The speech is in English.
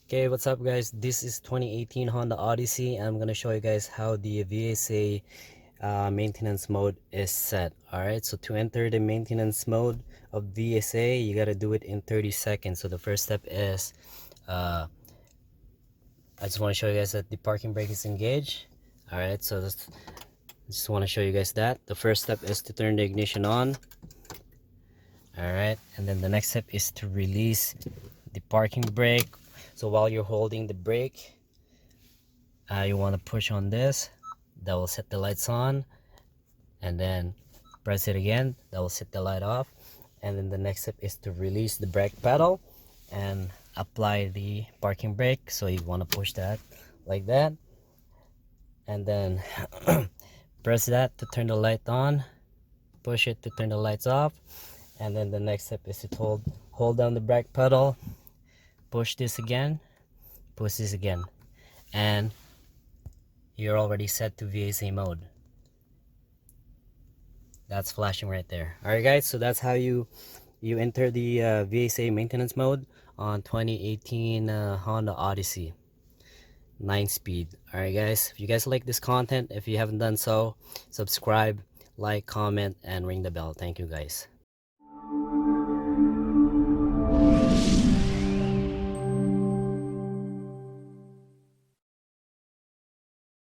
Okay, what's up guys? This is 2018 Honda Odyssey and I'm gonna show you guys how the VSA maintenance mode is set. Alright, so to enter the maintenance mode of VSA, you gotta do it in 30 seconds. So the first step is I just want to show you guys that the parking brake is engaged. Alright, so I just want to show you guys that the first step is to turn the ignition on. Alright, and then the next step is to release the parking brake. So while you're holding the brake, you want to push on this. That will set the lights on, and then press it again. That will set the light off. And then the next step is to release the brake pedal and apply the parking brake. So you want to push that like that, and then press that to turn the light on, push it to turn the lights off. And then the next step is to hold down the brake pedal, push this again, push this again, and you're already set to VSA mode. That's flashing right there. Alright guys, so that's how you enter the VSA maintenance mode on 2018 Honda Odyssey 9-speed. Alright guys, if you guys like this content, if you haven't done so, subscribe, like, comment, and ring the bell. Thank you guys.